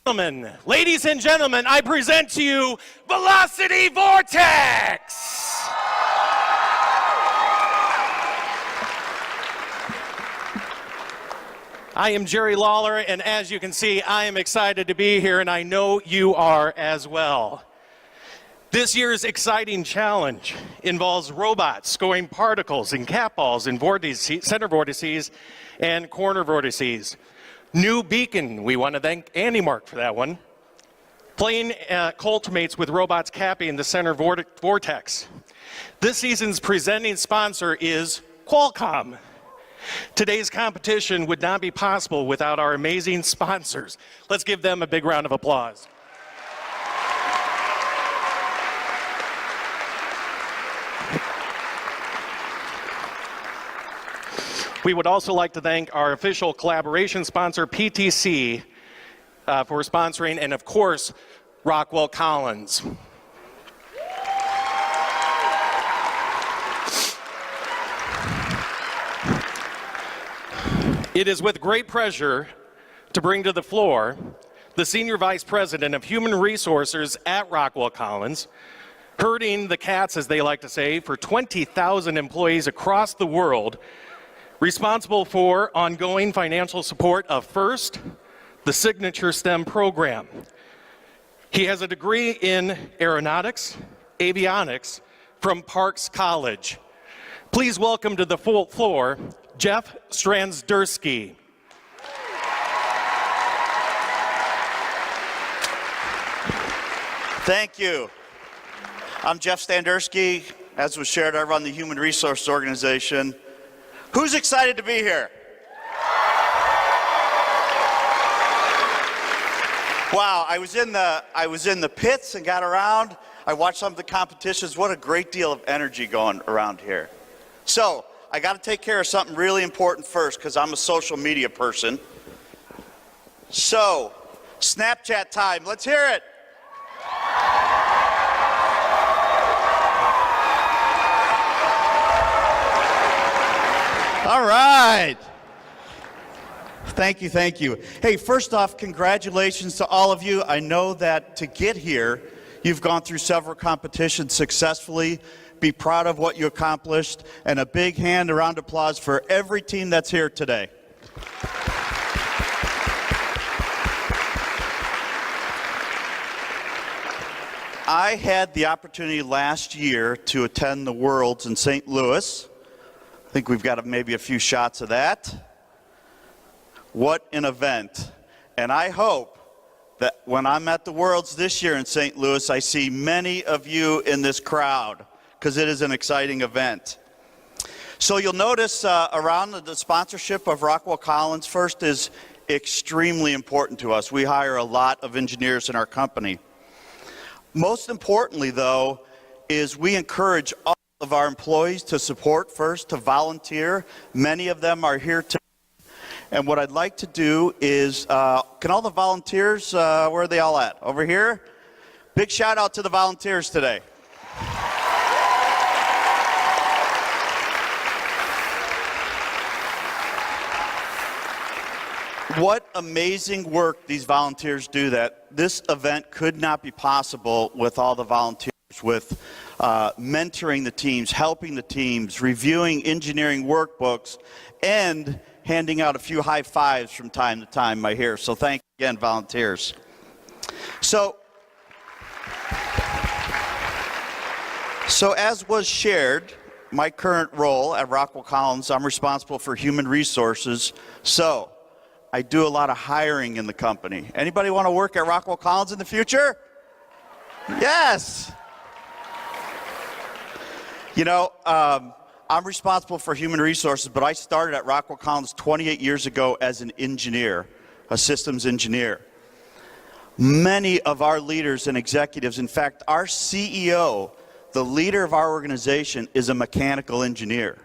Ladies and gentlemen, I present to you Velocity Vortex! I am Jerry Lawler, and as you can see, I am excited to be here, and I know you are as well. This year's exciting challenge involves robots scoring particles and cat balls in center vortices and corner vortices. New beacon, we want to thank Andy Mark for that one. Playing Cultimates with robots capping the center vortex. This season's presenting sponsor is Qualcomm. Today's competition would not be possible without our amazing sponsors. Let's give them a big round of applause. We would also like to thank our official collaboration sponsor, PTC, for sponsoring, and of course, Rockwell Collins. It is with great pleasure to bring to the floor the Senior Vice President of Human Resources at Rockwell Collins, herding the cats, as they like to say, for 20,000 employees across the world, responsible for ongoing financial support of FIRST, the Signature STEM program. He has a degree in aeronautics, avionics from Parks College. Please welcome to the full floor, Jeff Strandsdursky. Thank you. I'm Jeff Strandsdursky. As was shared, I run the Human Resources Organization. Who's excited to be here? Wow, I was in the pits and got around. I watched some of the competitions. What a great deal of energy going around here. So, I got to take care of something really important first because I'm a social media person. So, Snapchat time. Let's hear it. All right. Thank you, thank you. Hey, first off, congratulations to all of you. I know that to get here, you've gone through several competitions successfully. Be proud of what you accomplished, and a big hand, a round of applause for every team that's here today. I had the opportunity last year to attend the Worlds in St. Louis. I think we've got maybe a few shots of that. What an event. And I hope that when I'm at the Worlds this year in St. Louis, I see many of you in this crowd, because it is an exciting event. So you'll notice around the sponsorship of Rockwell Collins, FIRST is extremely important to us. We hire a lot of engineers in our company. Most importantly, though, is we encourage all of our employees to support FIRST, to volunteer. Many of them are here today. And what I'd like to do is, can all the volunteers, where are they all at? Over here? Big shout out to the volunteers today. What amazing work these volunteers do, that this event could not be possible with all the volunteers, with mentoring the teams, helping the teams, reviewing engineering workbooks, and handing out a few high fives from time to time, I hear. So thank you again, volunteers. So as was shared, my current role at Rockwell Collins, I'm responsible for human resources. So I do a lot of hiring in the company. Anybody want to work at Rockwell Collins in the future? Yes. You know, I'm responsible for human resources, but I started at Rockwell Collins 28 years ago as an engineer, a systems engineer. Many of our leaders and executives, in fact, our CEO, the leader of our organization, is a mechanical engineer.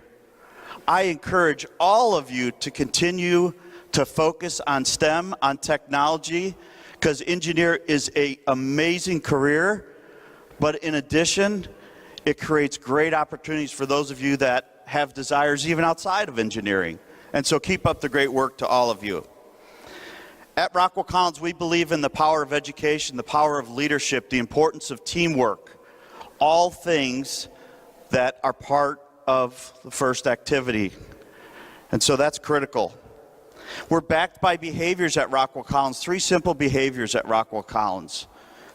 I encourage all of you to continue to focus on STEM, on technology, because engineer is an amazing career, but in addition, it creates great opportunities for those of you that have desires even outside of engineering. And so keep up the great work to all of you. At Rockwell Collins, we believe in the power of education, the power of leadership, the importance of teamwork, all things that are part of the first activity. And so that's critical. We're backed by behaviors at Rockwell Collins, 3 simple behaviors at Rockwell Collins.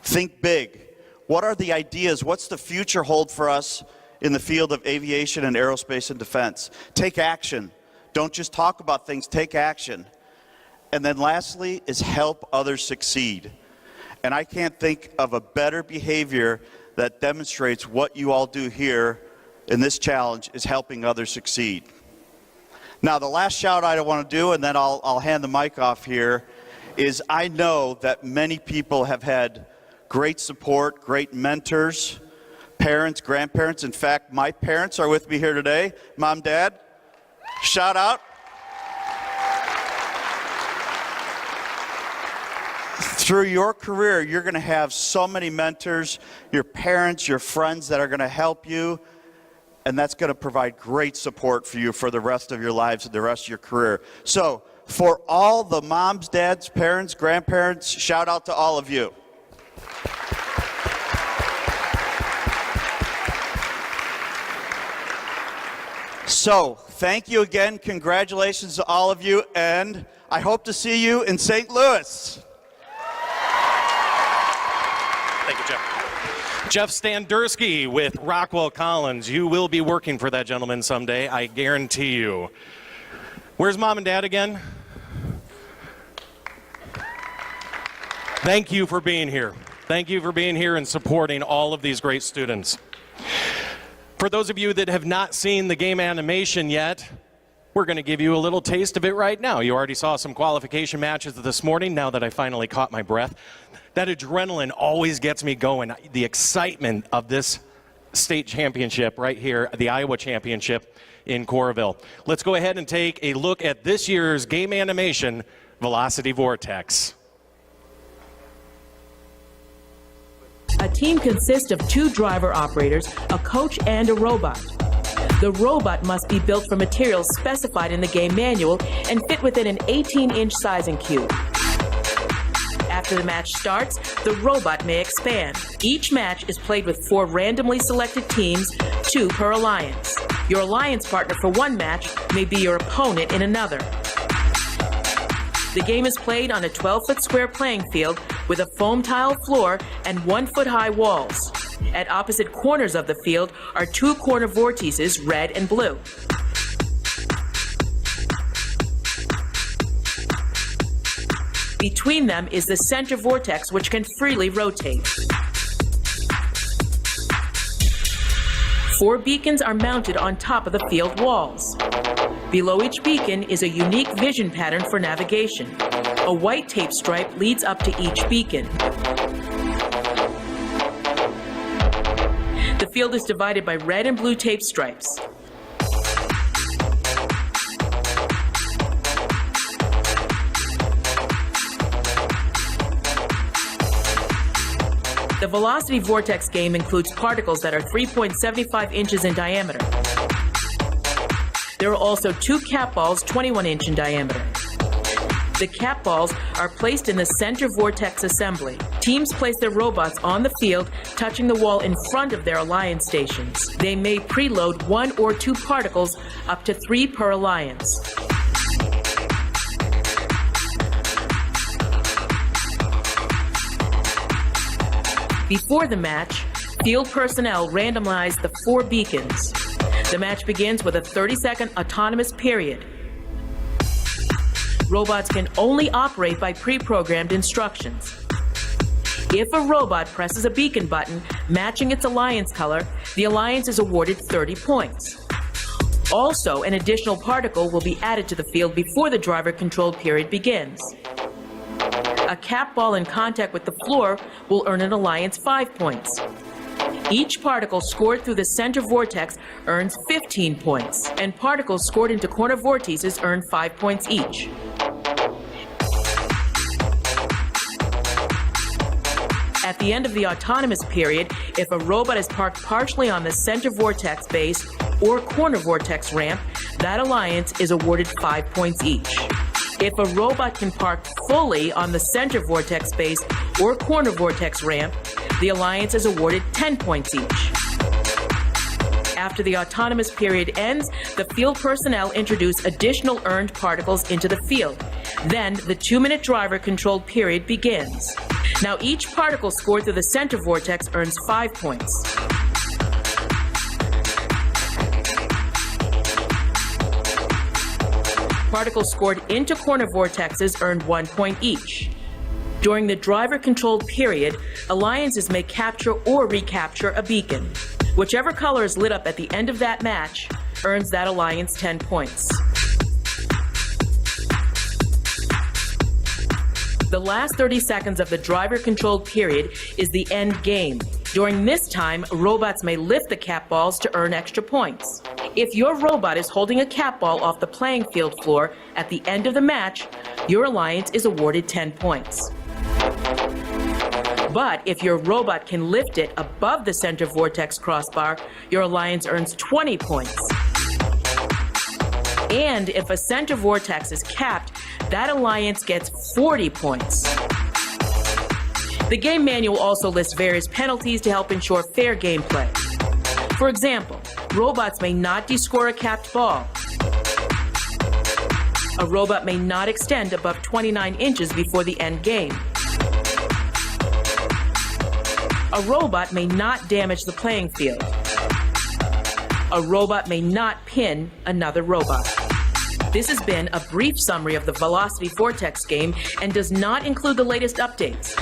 Think big. What are the ideas? What's the future hold for us in the field of aviation and aerospace and defense? Take action. Don't just talk about things, take action. And then lastly is help others succeed. And I can't think of a better behavior that demonstrates what you all do here in this challenge is helping others succeed. Now, the last shout out I want to do, and then I'll hand the mic off here, is I know that many people have had great support, great mentors, parents, grandparents. In fact, my parents are with me here today. Mom, Dad, shout out. Through your career, you're going to have so many mentors, your parents, your friends that are going to help you, and that's going to provide great support for you for the rest of your lives and the rest of your career. So, for all the moms, dads, parents, grandparents, shout out to all of you. So, thank you again, congratulations to all of you, and I hope to see you in St. Louis. Thank you, Jeff. Jeff Standurski with Rockwell Collins. You will be working for that gentleman someday, I guarantee you. Where's Mom and Dad again? Thank you for being here. Thank you for being here and supporting all of these great students. For those of you that have not seen the game animation yet, we're going to give you a little taste of it right now. You already saw some qualification matches this morning, now that I finally caught my breath. That adrenaline always gets me going. The excitement of this state championship right here, the Iowa Championship in Coralville. Let's go ahead and take a look at this year's game animation, Velocity Vortex. A team consists of 2 driver operators, a coach, and a robot. The robot must be built from materials specified in the game manual and fit within an 18-inch sizing cube. After the match starts, the robot may expand. Each match is played with 4 randomly selected teams, 2 per alliance. Your alliance partner for one match may be your opponent in another. The game is played on a 12-foot square playing field with a foam tile floor and 1-foot-high walls. At opposite corners of the field are 2 corner vortices, red and blue. Between them is the center vortex, which can freely rotate. 4 beacons are mounted on top of the field walls. Below each beacon is a unique vision pattern for navigation. A white tape stripe leads up to each beacon. The field is divided by red and blue tape stripes. The Velocity Vortex game includes particles that are 3.75 inches in diameter. There are also 2 cap balls 21-inch in diameter. The cap balls are placed in the center vortex assembly. Teams place their robots on the field, touching the wall in front of their alliance stations. They may preload 1 or 2 particles, up to 3 per alliance. Before the match, field personnel randomize the 4 beacons. The match begins with a 30-second autonomous period. Robots can only operate by pre-programmed instructions. If a robot presses a beacon button matching its alliance color, the alliance is awarded 30 points. Also, an additional particle will be added to the field before the driver-controlled period begins. A cap ball in contact with the floor will earn an alliance 5 points. Each particle scored through the center vortex earns 15 points, and particles scored into corner vortices earn 5 points each. At the end of the autonomous period, if a robot is parked partially on the center vortex base or corner vortex ramp, that alliance is awarded 5 points each. If a robot can park fully on the center vortex base or corner vortex ramp, the Alliance is awarded 10 points each. After the autonomous period ends, the field personnel introduce additional earned particles into the field. Then the 2-minute driver-controlled period begins. Now each particle scored through the center vortex earns 5 points. Particles scored into corner vortexes earned 1 point each. During the driver-controlled period, Alliances may capture or recapture a beacon. Whichever color is lit up at the end of that match earns that Alliance 10 points. The last 30 seconds of the driver-controlled period is the end game. During this time, robots may lift the cap balls to earn extra points. If your robot is holding a cap ball off the playing field floor at the end of the match, your Alliance is awarded 10 points. But if your robot can lift it above the center vortex crossbar, your Alliance earns 20 points. And if a center vortex is capped, that Alliance gets 40 points. The game manual also lists various penalties to help ensure fair gameplay. For example, robots may not descore a capped ball. A robot may not extend above 29 inches before the end game. A robot may not damage the playing field. A robot may not pin another robot. This has been a brief summary of the Velocity Vortex game and does not include the latest updates.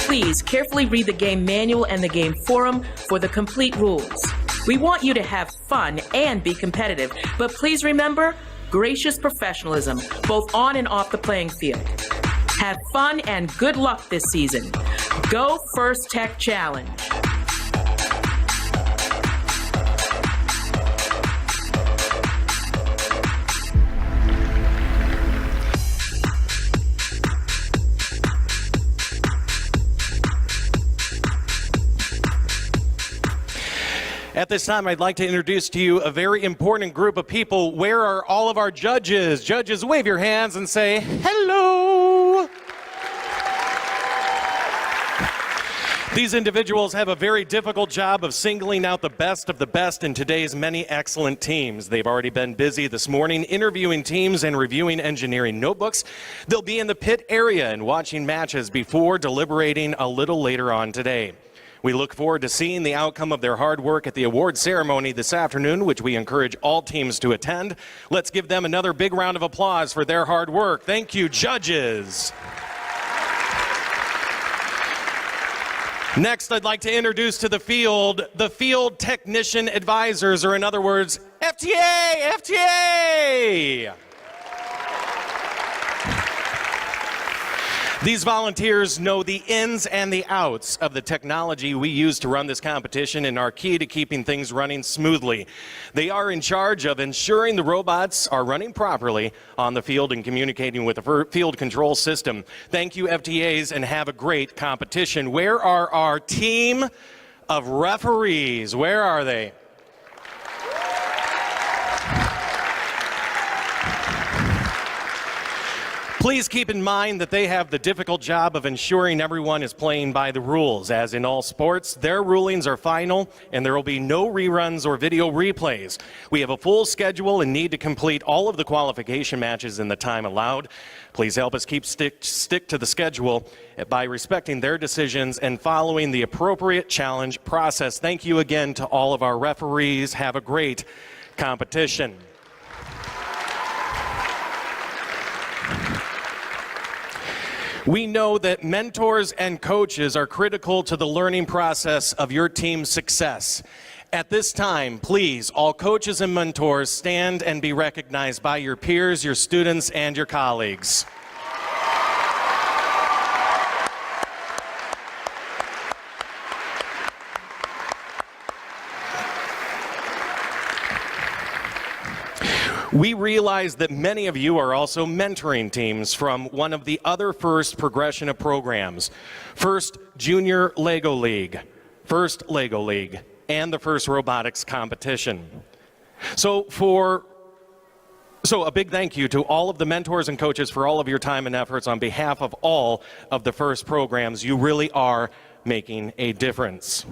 Please carefully read the game manual and the game forum for the complete rules. We want you to have fun and be competitive, but please remember gracious professionalism, both on and off the playing field. Have fun and good luck this season. Go First Tech Challenge. At this time, I'd like to introduce to you a very important group of people. Where are all of our judges? Judges, wave your hands and say hello. These individuals have a very difficult job of singling out the best of the best in today's many excellent teams. They've already been busy this morning interviewing teams and reviewing engineering notebooks. They'll be in the pit area and watching matches before deliberating a little later on today. We look forward to seeing the outcome of their hard work at the award ceremony this afternoon, which we encourage all teams to attend. Let's give them another big round of applause for their hard work. Thank you, judges. Next, I'd like to introduce to the field technician advisors, or in other words, FTA! These volunteers know the ins and the outs of the technology we use to run this competition and are key to keeping things running smoothly. They are in charge of ensuring the robots are running properly on the field and communicating with the field control system. Thank you, FTAs, and have a great competition. Where are our team of referees? Where are they? Please keep in mind that they have the difficult job of ensuring everyone is playing by the rules. As in all sports, their rulings are final, and there will be no reruns or video replays. We have a full schedule and need to complete all of the qualification matches in the time allowed. Please help us stick to the schedule by respecting their decisions and following the appropriate challenge process. Thank you again to all of our referees. Have a great competition. We know that mentors and coaches are critical to the learning process of your team's success. At this time, please, all coaches and mentors, stand and be recognized by your peers, your students, and your colleagues. We realize that many of you are also mentoring teams from one of the other FIRST progression of programs, FIRST Junior Lego League, FIRST Lego League, and the FIRST Robotics Competition. So for So a big thank you to all of the mentors and coaches for all of your time and efforts on behalf of all of the FIRST programs. You really are making a difference.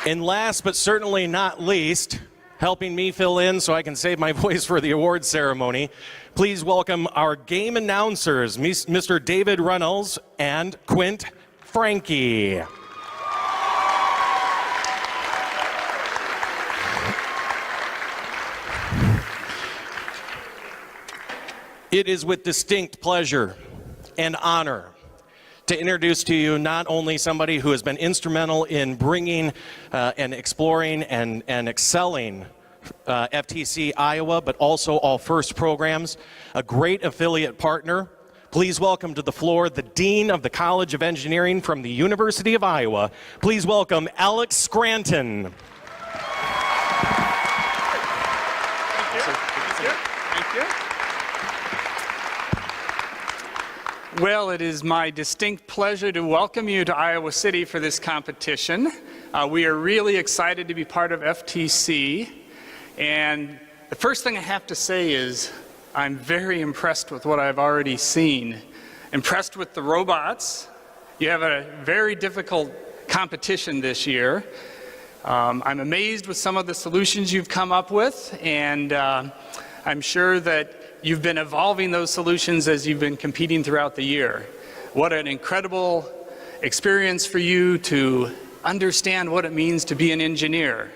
And last but certainly not least, helping me fill in so I can save my voice for the awards ceremony, please welcome our game announcers, Mr. David Runnels and Quint Frankie. It is with distinct pleasure and honor to introduce to you not only somebody who has been instrumental in bringing and exploring and excelling FTC Iowa, but also all FIRST programs, a great affiliate partner. Please welcome to the floor the Dean of the College of Engineering from the University of Iowa. Please welcome Alex Scranton. Thank you. Well, it is my distinct pleasure to welcome you to Iowa City for this competition. We are really excited to be part of FTC. And the first thing I have to say is I'm very impressed with what I've already seen. Impressed with the robots. You have a very difficult competition this year. I'm amazed with some of the solutions you've come up with, and I'm sure that you've been evolving those solutions as you've been competing throughout the year. What an incredible experience for you to understand what it means to be an engineer,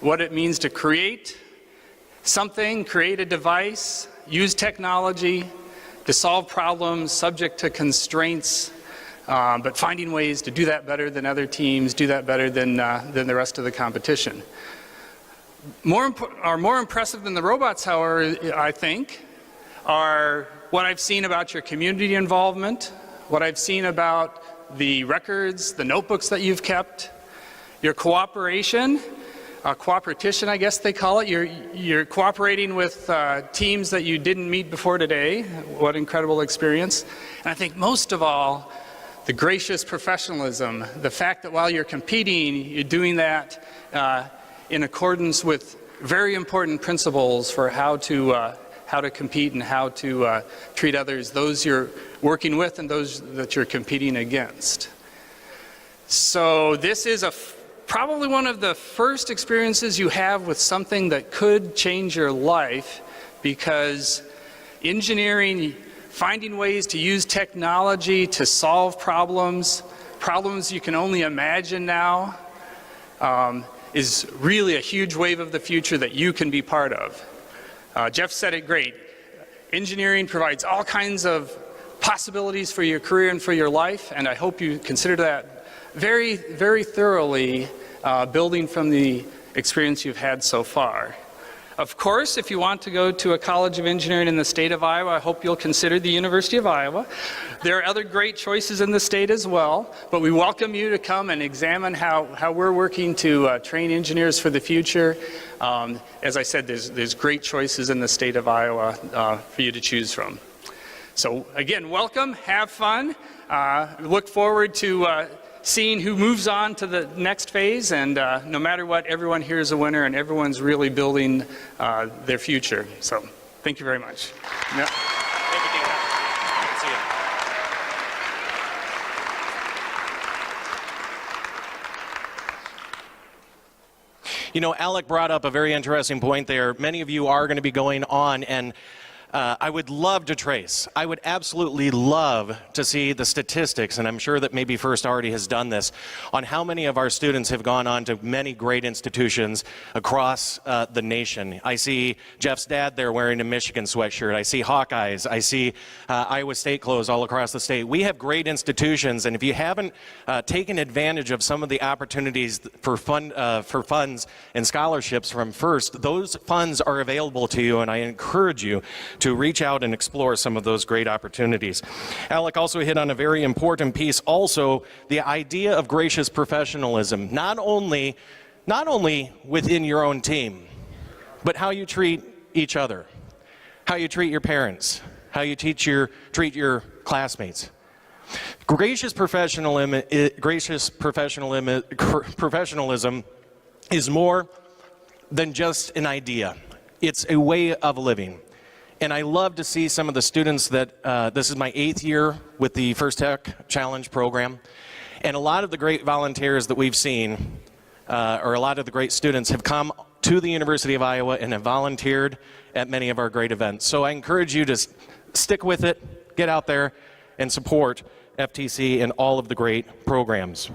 what it means to create something, create a device, use technology to solve problems subject to constraints, but finding ways to do that better than other teams, do that better than the rest of the competition. More impressive than the robots, however, I think, are what I've seen about your community involvement, what I've seen about the records, the notebooks that you've kept, your cooperation, cooperation, I guess they call it. You're cooperating with teams that you didn't meet before today. What incredible experience. And I think most of all, the gracious professionalism, the fact that while you're competing, you're doing that in accordance with very important principles for how to compete and how to treat others, those you're working with and those that you're competing against. So this is probably one of the first experiences you have with something that could change your life, because engineering, finding ways to use technology to solve problems you can only imagine now, is really a huge wave of the future that you can be part of. Jeff said it great. Engineering provides all kinds of possibilities for your career and for your life, and I hope you consider that very, very thoroughly, building from the experience you've had so far. Of course, if you want to go to a College of Engineering in the state of Iowa, I hope you'll consider the University of Iowa. There are other great choices in the state as well, but we welcome you to come and examine how we're working to train engineers for the future. As I said, there's great choices in the state of Iowa for you to choose from. So again, welcome, have fun, look forward to seeing who moves on to the next phase, and no matter what, everyone here is a winner and everyone's really building their future. So thank you very much. Yeah. Thank you, Dean. Good to see you. You know, Alec brought up a very interesting point there. Many of you are going to be going on, and I would love to trace. I would absolutely love to see the statistics, and I'm sure that maybe FIRST already has done this, on how many of our students have gone on to many great institutions across the nation. I see Jeff's dad there wearing a Michigan sweatshirt. I see Hawkeyes. I see Iowa State clothes all across the state. We have great institutions, and if you haven't taken advantage of some of the opportunities for funds and scholarships from FIRST, those funds are available to you, and I encourage you to reach out and explore some of those great opportunities. Alec also hit on a very important piece, also the idea of gracious professionalism, not only within your own team, but how you treat each other, how you treat your parents, how you treat your classmates. Gracious professionalism is more than just an idea. It's a way of living. And I love to see some of the students that, this is my 8th year with the First Tech Challenge program. And a lot of the great volunteers that we've seen, or a lot of the great students have come to the University of Iowa and have volunteered at many of our great events. So I encourage you to stick with it, get out there and support FTC and all of the great programs.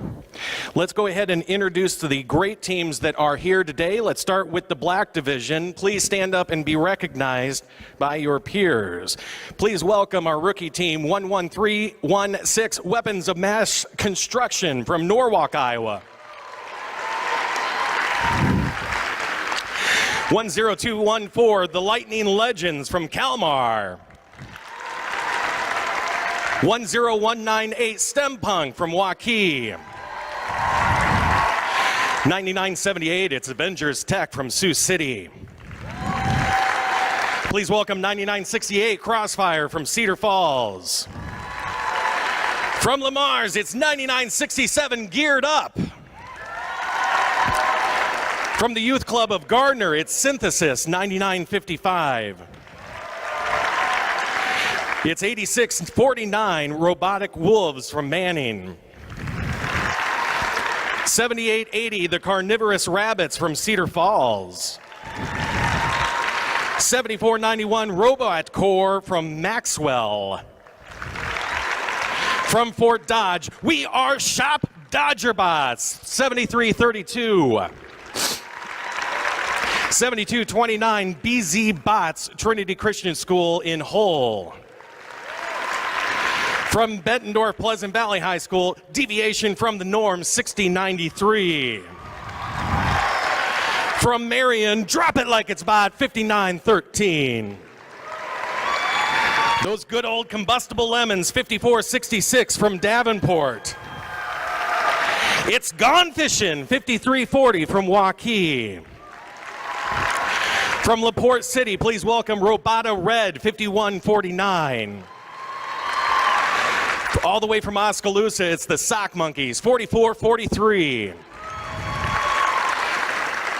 Let's go ahead and introduce the great teams that are here today. Let's start with the black division. Please stand up and be recognized by your peers. Please welcome our rookie team, 11316 Weapons of Mass Construction from Norwalk, Iowa. 10214, the Lightning Legends from Kalmar. 10198, STEM Punk from Waukee. 9978, it's Avengers Tech from Sioux City. Please welcome 9968, Crossfire from Cedar Falls. From Lamar's, it's 9967, Geared Up. From the Youth Club of Gardner, it's Synthesis, 9955. It's 8649, Robotic Wolves from Manning. 7880, the Carnivorous Rabbits from Cedar Falls. 7491, Robot Corps from Maxwell. From Fort Dodge, we are Shop Dodgerbots, 7332. 7229, BZ Bots, Trinity Christian School in Hull. From Bettendorf Pleasant Valley High School, Deviation from the Norm, 6093. From Marion, Drop It Like It's Bot, 5913. Those good old combustible lemons, 5466 from Davenport. It's Gone Fishin', 5340 from Waukee. From LaPorte City, please welcome Robota Red, 5149. All the way from Oskaloosa, it's the Sock Monkeys, 4443.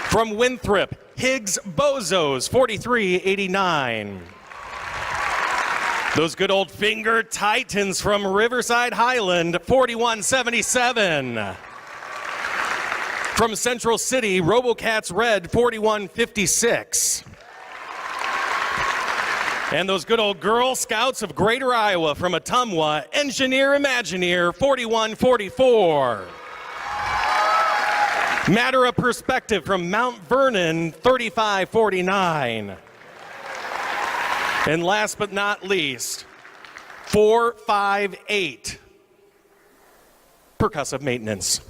From Winthrop, Higgs Bozos, 4389. Those good old Finger Titans from Riverside Highland, 4177. From Central City, RoboCats Red, 4156. And those good old Girl Scouts of Greater Iowa from Ottumwa, Engineer Imagineer, 4144. Matter of Perspective from Mount Vernon, 3549. And last but not least, 458, Percussive Maintenance.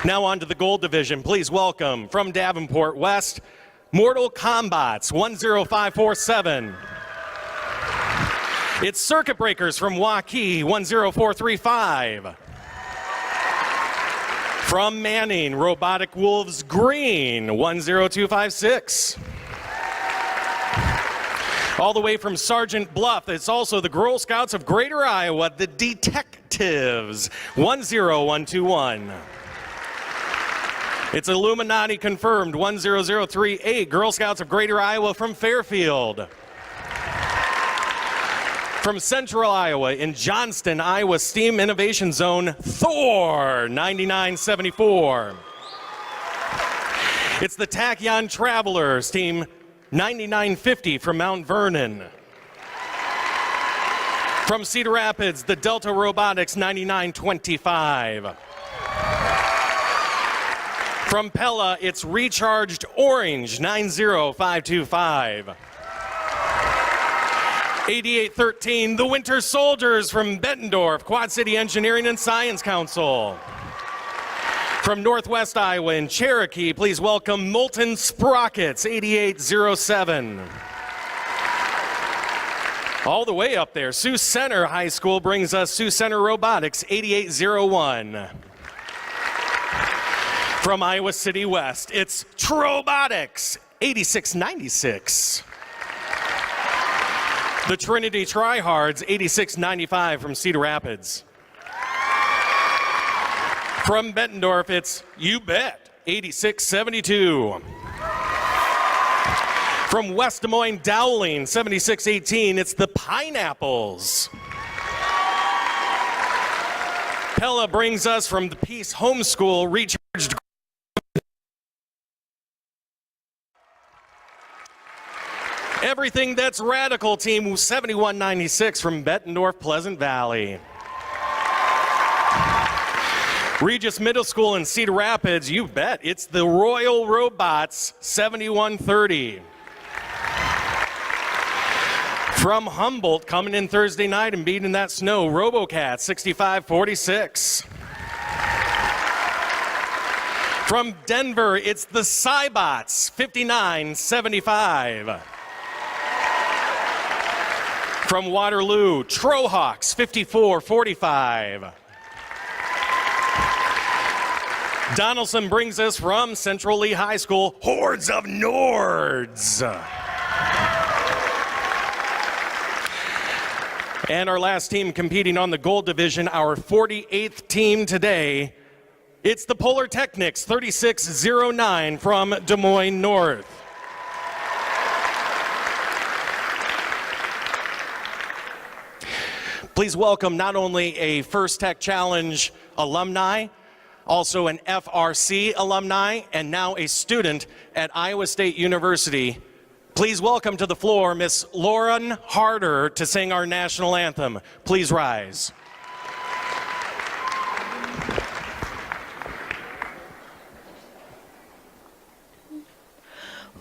Now on to the gold division. Please welcome from Davenport West, Mortal Combats, 10547. It's Circuit Breakers from Waukee, 10435. From Manning, Robotic Wolves Green, 10256. All the way from Sergeant Bluff, it's also the Girl Scouts of Greater Iowa, the Detectives, 10121. It's Illuminati confirmed, 10038, Girl Scouts of Greater Iowa from Fairfield. From Central Iowa in Johnston, Iowa STEAM Innovation Zone, Thor, 9974. It's the Tachyon Travelers, Team 9950 from Mount Vernon. From Cedar Rapids, the Delta Robotics, 9925. From Pella, it's Recharged Orange, 90525. 8813, the Winter Soldiers from Bettendorf, Quad City Engineering and Science Council. From Northwest Iowa in Cherokee, please welcome Molten Sprockets, 8807. All the way up there, Sioux Center High School brings us Sioux Center Robotics, 8801. From Iowa City West, it's Trobotics, 8696. The Trinity Tryhards, 8695 from Cedar Rapids. From Bettendorf, it's You Bet, 86-72. From West Des Moines Dowling, 76-18, it's the Pineapples. Pella brings us from the Peace Homeschool Recharged. Everything That's Radical team, 71-96 from Bettendorf Pleasant Valley. Regis Middle School in Cedar Rapids, you bet, it's the Royal Robots, 71-30. From Humboldt, coming in Thursday night and beating that snow, RoboCat, 65-46. From Denver, it's the Cybots, 59-75. From Waterloo, Trohawks, 54-45. Donaldson brings us from Central Lee High School, Hordes of Nords. And our last team competing on the gold division, our 48th team today, it's the Polar Technics, 36-09 from Des Moines North. Please welcome not only a First Tech Challenge alumni, also an FRC alumni, and now a student at Iowa State University. Please welcome to the floor Miss Lauren Harder to sing our national anthem. Please rise.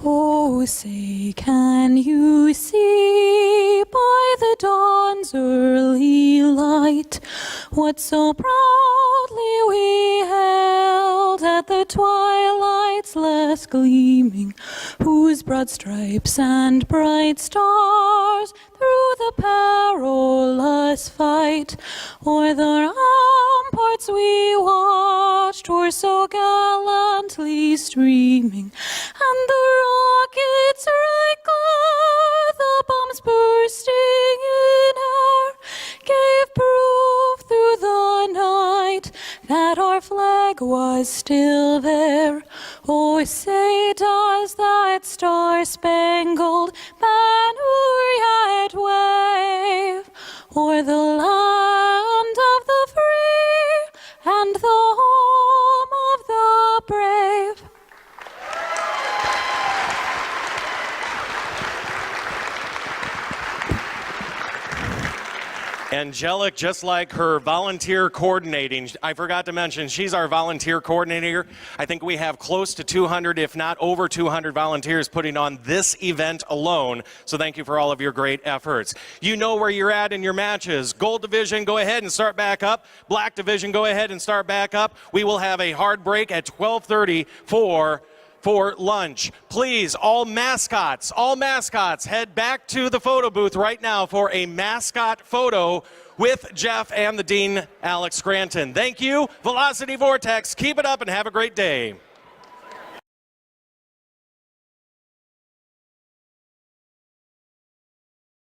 Oh, say, can you see by the dawn's early light what so proudly we held at the twilight's last gleaming, whose broad stripes and bright stars through the perilous fight o'er the ramparts we watched were so gallantly streaming, and the rockets regular, the bombs bursting in air, gave proof through the night that our flag was still there. Oh, say, does that star-spangled banner yet wave o'er the land of the free and the home of the brave? Angelic, just like her volunteer coordinating, I forgot to mention, she's our volunteer coordinator. I think we have close to 200, if not over 200 volunteers putting on this event alone. So thank you for all of your great efforts. You know where you're at in your matches. Gold division, go ahead and start back up. Black division, go ahead and start back up. We will have a hard break at 12:30 for lunch. Please, all mascots, head back to the photo booth right now for a mascot photo with Jeff and the Dean, Alex Scranton. Thank you, Velocity Vortex. Keep it up and have a great day.